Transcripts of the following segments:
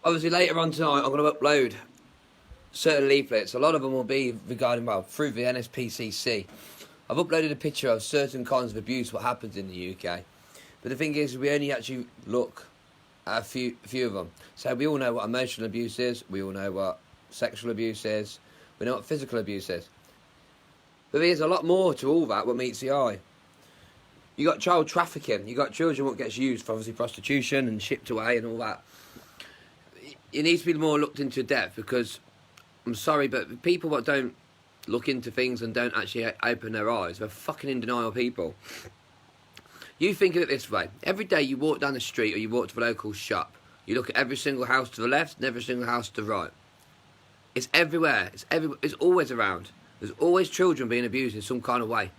Obviously later on tonight I'm going to upload certain leaflets. A lot of them will be regarding, well, through the NSPCC. I've uploaded a picture of certain kinds of abuse, what happens in the UK. But the thing is, we only actually look at a few of them. So we all know what emotional abuse is, we all know what sexual abuse is, we know what physical abuse is. But there's a lot more to all that what meets the eye. You got child trafficking, you got children what gets used for obviously prostitution and shipped away and all that. It needs to be more looked into depth, because I'm sorry, but people that don't look into things and don't actually open their eyes, they're fucking in denial people. You think of it this way: every day you walk down the street or you walk to the local shop, you look at every single house to the left and every single house to the right. It's everywhere. It's always around. There's always children being abused in some kind of way.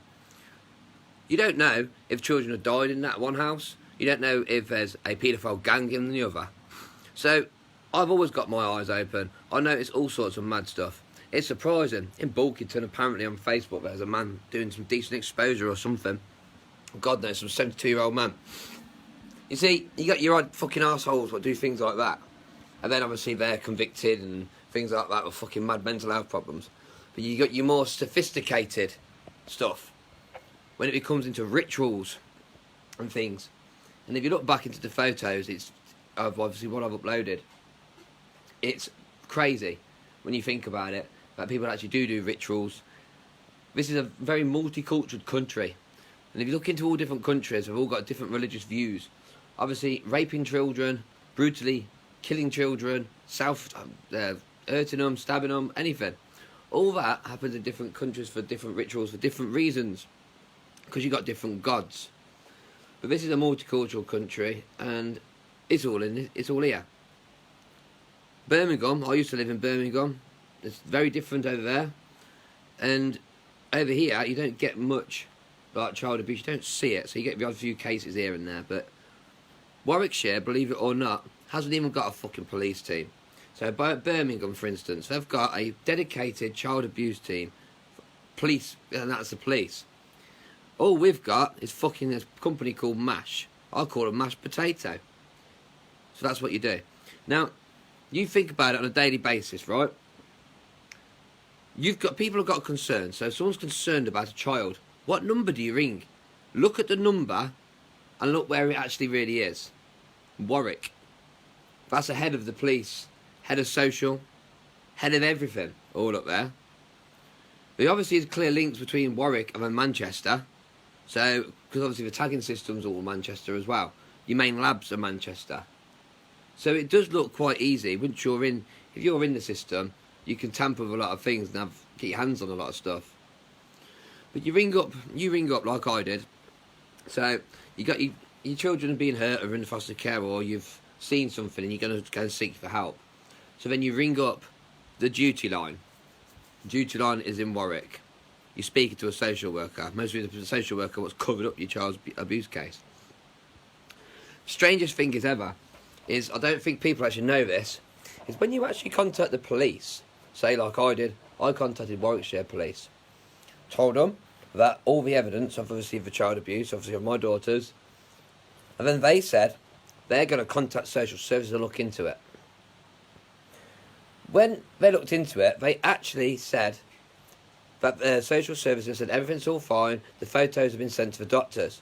You don't know if children have died in that one house. You don't know if there's a paedophile gang in the other. So I've always got my eyes open. I notice all sorts of mad stuff. It's surprising. In Bulkington, apparently on Facebook, there's a man doing some decent exposure or something. God knows, some 72-year-old man. You see, you got your odd fucking assholes that do things like that. And then obviously they're convicted and things like that with fucking mad mental health problems. But you got your more sophisticated stuff when it comes into rituals and things. And if you look back into the photos, it's of obviously what I've uploaded. It's crazy when you think about it, that people actually do rituals. This is a very multicultural country. And if you look into all different countries, they've all got different religious views. Obviously, raping children, brutally killing children, hurting them, stabbing them, anything. All that happens in different countries for different rituals, for different reasons. Because you've got different gods. But this is a multicultural country, and it's all here. Birmingham, I used to live in Birmingham. It's very different over there. And over here, you don't get much like child abuse. You don't see it, so you get the odd few cases here and there. But Warwickshire, believe it or not, hasn't even got a fucking police team. So Birmingham, for instance, they've got a dedicated child abuse team, police, and that's the police. All we've got is fucking this company called MASH. I call them mashed potato. So that's what you do. Now, you think about it on a daily basis, right? People have got concerns. So if someone's concerned about a child, what number do you ring? Look at the number and look where it actually really is. Warwick. That's the head of the police, head of social, head of everything, all up there. There obviously is clear links between Warwick and Manchester. So, because obviously the tagging system's all Manchester as well. Your main labs are Manchester. So it does look quite easy. Once you're in, if you're in the system, you can tamper with a lot of things and get your hands on a lot of stuff. But you ring up like I did. So you got your children are being hurt or in foster care, or you've seen something and you're going to go and seek for help. So then you ring up the duty line. Duty line is in Warwick. You're speaking to a social worker. Mostly the social worker what's covered up your child's abuse case. Strangest thing is ever is, I don't think people actually know this, is when you actually contact the police, say like I did, I contacted Warwickshire Police, told them that all the evidence of obviously the child abuse, obviously of my daughters, and then they said they're going to contact social services and look into it. When they looked into it, they actually said that the social services said everything's all fine, the photos have been sent to the doctors.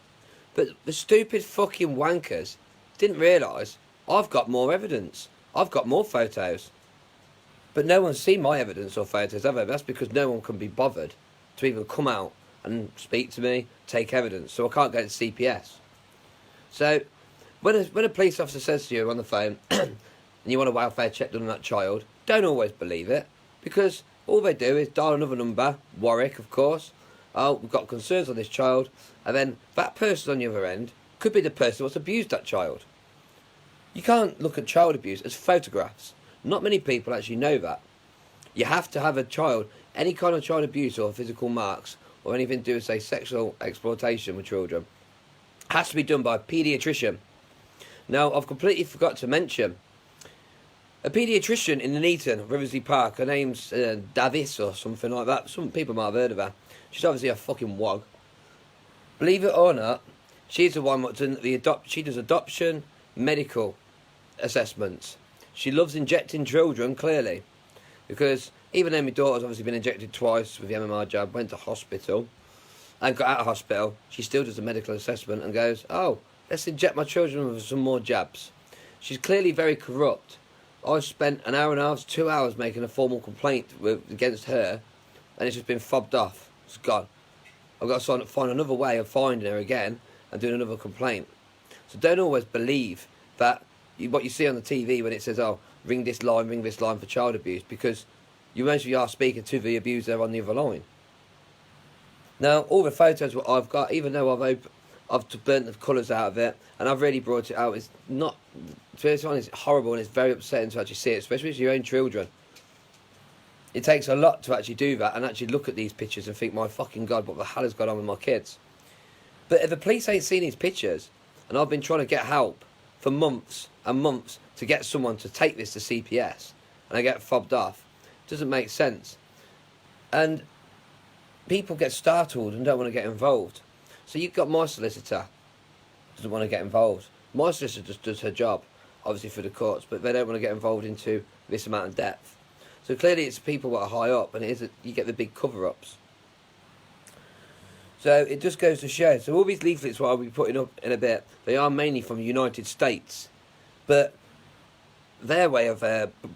But the stupid fucking wankers didn't realise I've got more evidence. I've got more photos. But no one's seen my evidence or photos, have they? That's because no one can be bothered to even come out and speak to me, take evidence. So I can't go to CPS. So when a police officer says to you on the phone, and you want a welfare check done on that child, don't always believe it. Because all they do is dial another number, Warwick of course. Oh, we've got concerns on this child. And then that person on the other end could be the person who's abused that child. You can't look at child abuse as photographs. Not many people actually know that. You have to have a child, any kind of child abuse or physical marks or anything to do with, say, sexual exploitation with children, has to be done by a paediatrician. Now, I've completely forgot to mention, a paediatrician in Nuneaton, Riversley Park, her name's Davis or something like that. Some people might have heard of her. She's obviously a fucking wog. Believe it or not, she's the one that's in she does adoption, medical assessments. She loves injecting children, clearly. Because even though my daughter's obviously been injected twice with the MMR jab, went to hospital, and got out of hospital, she still does a medical assessment and goes, oh, let's inject my children with some more jabs. She's clearly very corrupt. I spent an hour and a half, 2 hours making a formal complaint against her, and it's just been fobbed off. It's gone. I've got to find another way of finding her again and doing another complaint. So don't always believe that what you see on the TV when it says, oh, ring this line for child abuse, because you actually are speaking to the abuser on the other line. Now, all the photos what I've got, even though I've burnt the colours out of it, and I've really brought it out, it's not, to be honest, it's horrible and it's very upsetting to actually see it, especially with your own children. It takes a lot to actually do that and actually look at these pictures and think, my fucking God, what the hell has gone on with my kids? But if the police ain't seen these pictures, and I've been trying to get help for months and months to get someone to take this to CPS, and I get fobbed off, it doesn't make sense. And people get startled and don't want to get involved. So you've got my solicitor, doesn't want to get involved. My solicitor just does her job, obviously for the courts, but they don't want to get involved into this amount of depth. So clearly it's people that are high up, and you get the big cover-ups. So it just goes to show. So all these leaflets what I'll be putting up in a bit, they are mainly from the United States. But their way of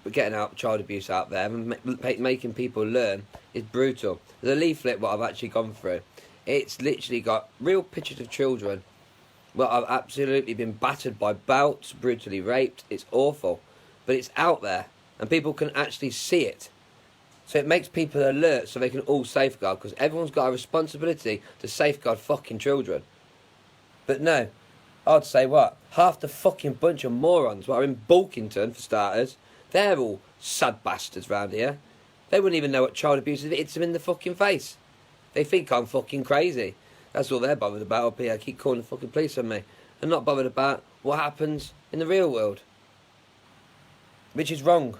getting out child abuse out there and making people learn is brutal. The leaflet what I've actually gone through, it's literally got real pictures of children. Well, I've absolutely been battered by belts, brutally raped. It's awful. But it's out there, and people can actually see it. So it makes people alert so they can all safeguard, because everyone's got a responsibility to safeguard fucking children. But no, I'd say what? Half the fucking bunch of morons what are in Bulkington, for starters, they're all sad bastards round here. They wouldn't even know what child abuse is if it hits them in the fucking face. They think I'm fucking crazy. That's all they're bothered about up here. I keep calling the fucking police on me. And not bothered about what happens in the real world. Which is wrong.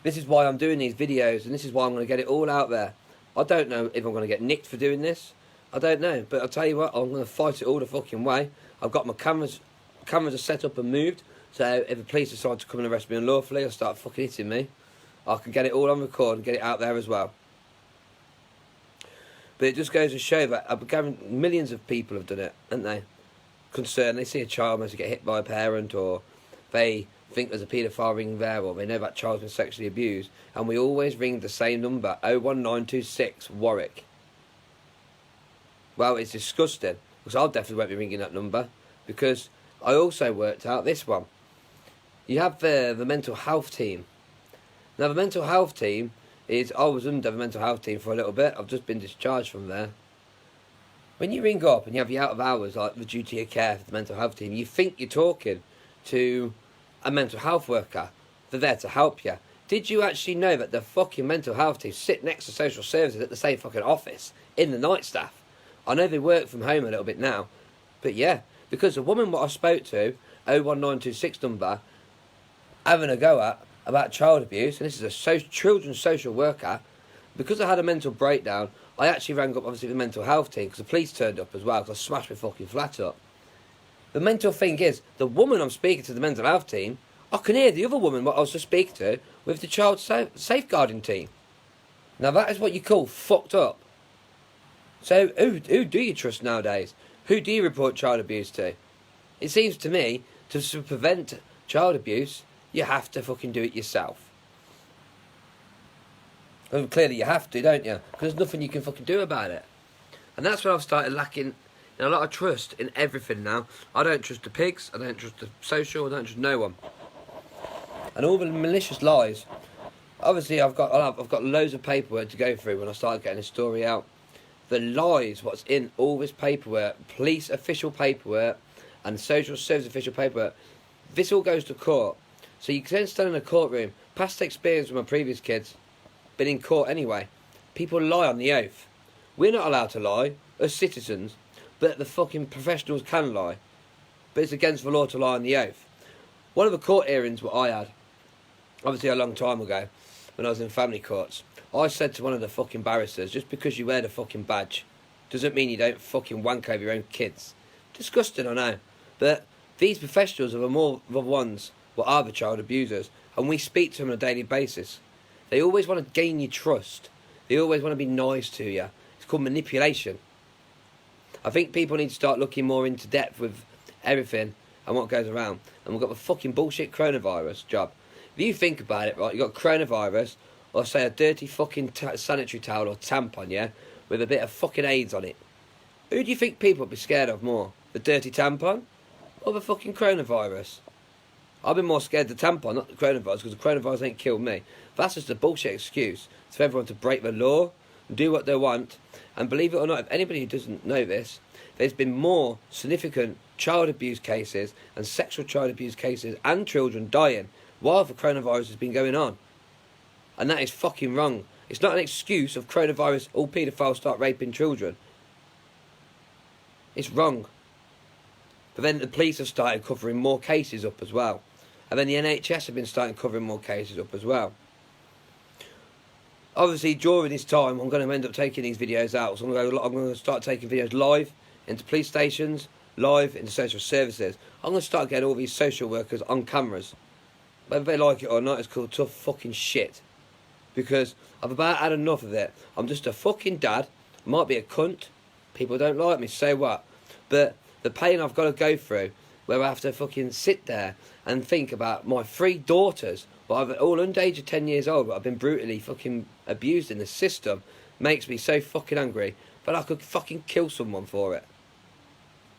This is why I'm doing these videos, and this is why I'm going to get it all out there. I don't know if I'm going to get nicked for doing this. I don't know. But I'll tell you what, I'm going to fight it all the fucking way. I've got my cameras are set up and moved. So if the police decide to come and arrest me unlawfully or start fucking hitting me, I can get it all on record and get it out there as well. But it just goes to show that I've gathered millions of people have done it, haven't they? Concerned, they see a child maybe get hit by a parent, or they think there's a paedophile ring there, or they know that child's been sexually abused, and we always ring the same number, 01926 Warwick. Well, it's disgusting, because I definitely won't be ringing that number, because I also worked out this one. You have the mental health team. Now, the mental health team I was under the mental health team for a little bit. I've just been discharged from there. When you ring up and you have your out of hours, like the duty of care for the mental health team, you think you're talking to a mental health worker. They're there to help you. Did you actually know that the fucking mental health team sit next to social services at the same fucking office in the night staff? I know they work from home a little bit now, but yeah, because the woman what I spoke to, 01926 number, having a go at about child abuse, and this is a children's social worker, because I had a mental breakdown, I actually rang up obviously the mental health team, because the police turned up as well, because I smashed my fucking flat up. The mental thing is, the woman I'm speaking to, the mental health team, I can hear the other woman what I was just speaking to with the child safeguarding team. Now that is what you call fucked up. So who do you trust nowadays? Who do you report child abuse to? It seems to me, to prevent child abuse, you have to fucking do it yourself. And clearly you have to, don't you? Because there's nothing you can fucking do about it. And that's when I've started lacking a lot of trust in everything now. I don't trust the pigs, I don't trust the social, I don't trust no one. And all the malicious lies. Obviously I've got loads of paperwork to go through when I start getting this story out. The lies, what's in all this paperwork, police official paperwork and social service official paperwork, this all goes to court. So you can stand in a courtroom, past experience with my previous kids, been in court anyway. People lie on the oath. We're not allowed to lie as citizens, but the fucking professionals can lie. But it's against the law to lie on the oath. One of the court hearings what I had, obviously a long time ago, when I was in family courts, I said to one of the fucking barristers, just because you wear the fucking badge doesn't mean you don't fucking wank over your own kids. Disgusting, I know. But these professionals are the ones what are the child abusers. and we speak to them on a daily basis. They always want to gain your trust. They always want to be nice to you. It's called manipulation. I think people need to start looking more into depth with everything and what goes around. And we've got the fucking bullshit coronavirus job. If you think about it, right, you've got coronavirus, or say a dirty fucking sanitary towel or tampon, yeah, with a bit of fucking AIDS on it. Who do you think people would be scared of more? The dirty tampon or the fucking coronavirus? I've been more scared of the tampon, not the coronavirus, because the coronavirus ain't killed me. That's just a bullshit excuse for everyone to break the law and do what they want. And believe it or not, if anybody who doesn't know this, there's been more significant child abuse cases and sexual child abuse cases and children dying while the coronavirus has been going on. And that is fucking wrong. It's not an excuse of coronavirus, all paedophiles start raping children. It's wrong. But then the police have started covering more cases up as well. And then the NHS have been starting covering more cases up as well. Obviously, during this time, I'm going to end up taking these videos out. So I'm going to start taking videos live into police stations, live into social services. I'm going to start getting all these social workers on cameras. Whether they like it or not, it's called tough fucking shit. Because I've about had enough of it. I'm just a fucking dad. I might be a cunt. People don't like me, so what? But the pain I've got to go through, where I have to fucking sit there and think about my 3 daughters, all under age of 10 years old, but I've been brutally fucking abused in the system, makes me so fucking angry. But I could fucking kill someone for it.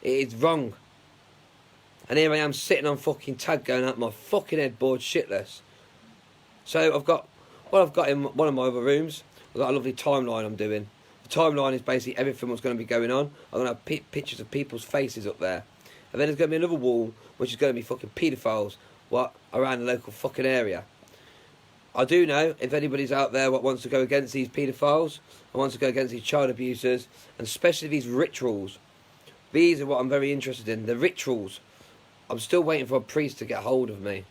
It is wrong. And here I am sitting on fucking tag going out my fucking head bored shitless. So I've got in one of my other rooms, I've got a lovely timeline I'm doing. The timeline is basically everything what's going to be going on. I'm going to have pictures of people's faces up there. And then there's going to be another wall, which is going to be fucking paedophiles, around the local fucking area. I do know, if anybody's out there what wants to go against these paedophiles, and wants to go against these child abusers, and especially these rituals. These are what I'm very interested in, the rituals. I'm still waiting for a priest to get hold of me.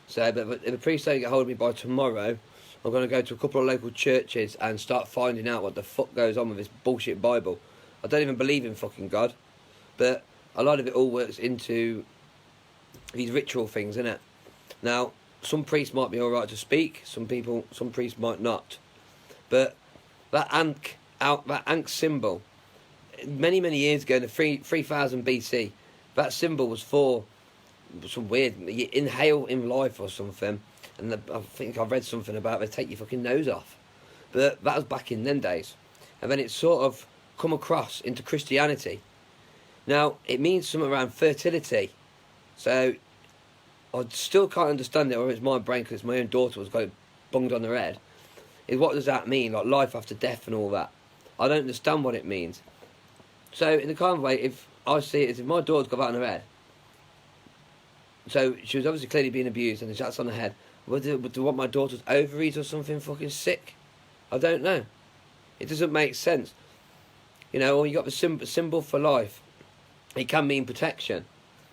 So, but if the priest don't get hold of me by tomorrow, I'm going to go to a couple of local churches and start finding out what the fuck goes on with this bullshit Bible. I don't even believe in fucking God. But a lot of it all works into these ritual things, innit? Now, some priests might be alright to speak, some priests might not. But that Ankh symbol, many years ago, in the 3000 BC, that symbol was for some weird, you inhale in life or something, and I think I've read something about they take your fucking nose off. But that was back in them days. And then it's sort of come across into Christianity. Now, it means something around fertility. So, I still can't understand it, or it's my brain, because my own daughter was got it bunged on her head. What does that mean? Like life after death and all that. I don't understand what it means. So, in the kind of way, if I see it as if my daughter's got that on her head, so she was obviously clearly being abused, and that's on her head. Do I want my daughter's ovaries or something fucking sick? I don't know. It doesn't make sense. You know, or you got the symbol for life. It can mean protection.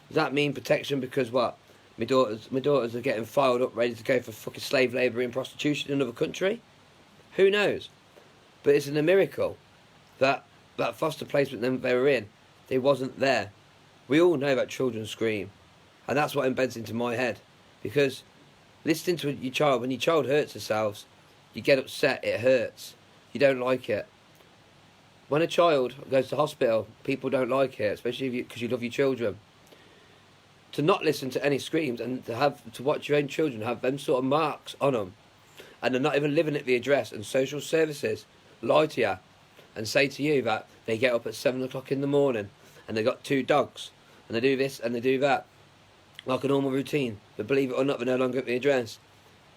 Does that mean protection because what? My daughters are getting filed up, ready to go for fucking slave labour and prostitution in another country? Who knows? But it's a miracle that foster placement they were in, they wasn't there. We all know that children scream. And that's what embeds into my head. Because listening to your child, when your child hurts themselves, you get upset, it hurts. You don't like it. When a child goes to hospital, people don't like it, especially because you love your children. To not listen to any screams and to watch your own children have them sort of marks on them, and they're not even living at the address, and social services lie to you and say to you that they get up at 7 o'clock in the morning and they got 2 dogs and they do this and they do that like a normal routine, but believe it or not, they're no longer at the address.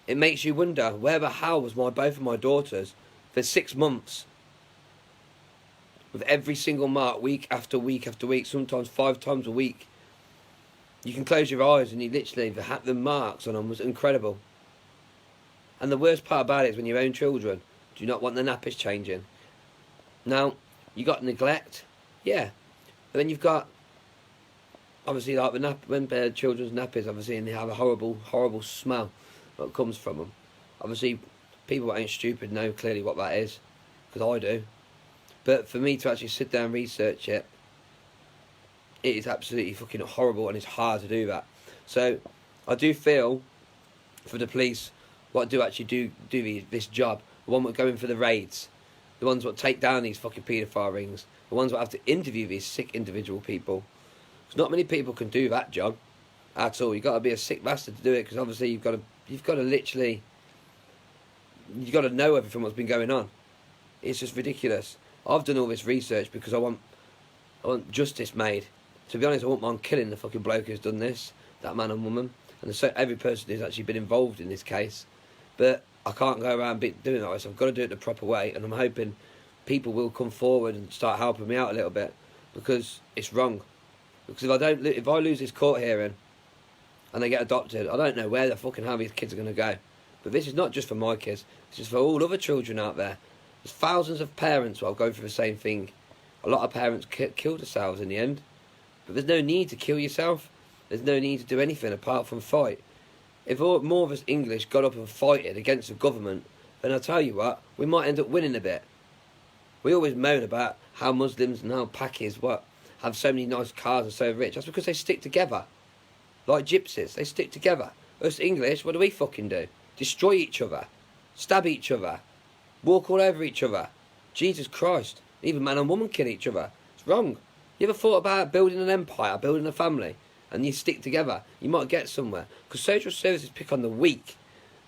It makes you wonder, where the hell was both of my daughters for 6 months? With every single mark, week after week after week, sometimes 5 times a week. You can close your eyes and you literally, the marks on them was incredible. And the worst part about it is when your own children do not want the nappies changing. Now, you got neglect, yeah. But then you've got, obviously, like when children's nappies, obviously, and they have a horrible smell that comes from them. Obviously, people that ain't stupid know clearly what that is, because I do. But for me to actually sit down and research it, it is absolutely fucking horrible, and it's hard to do that. So, I do feel for the police what do actually do this job. The one that go in for the raids, the ones that take down these fucking paedophile rings, the ones that have to interview these sick individual people. Because not many people can do that job at all. You've got to be a sick bastard to do it, because obviously you've got to literally, you've got to know everything what's been going on. It's just ridiculous. I've done all this research because I want justice made. To be honest, I won't mind killing the fucking bloke who's done this, that man and woman, and so every person who's actually been involved in this case. But I can't go around doing that, so I've got to do it the proper way, and I'm hoping people will come forward and start helping me out a little bit, because it's wrong. Because if I lose this court hearing and they get adopted, I don't know where the fucking hell these kids are going to go. But this is not just for my kids, it's just for all other children out there. There's thousands of parents who are going through the same thing. A lot of parents kill themselves in the end. But there's no need to kill yourself. There's no need to do anything apart from fight. If more of us English got up and fighted against the government, then I'll tell you what, we might end up winning a bit. We always moan about how Muslims and how Pakis have so many nice cars and so rich. That's because they stick together. Like gypsies, they stick together. Us English, what do we fucking do? Destroy each other. Stab each other. Walk all over each other. Jesus Christ. Even man and woman kill each other. It's wrong. You ever thought about building an empire, building a family, and you stick together? You might get somewhere. Because social services pick on the weak.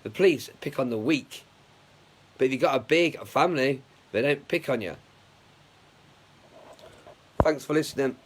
The police pick on the weak. But if you've got a big family, they don't pick on you. Thanks for listening.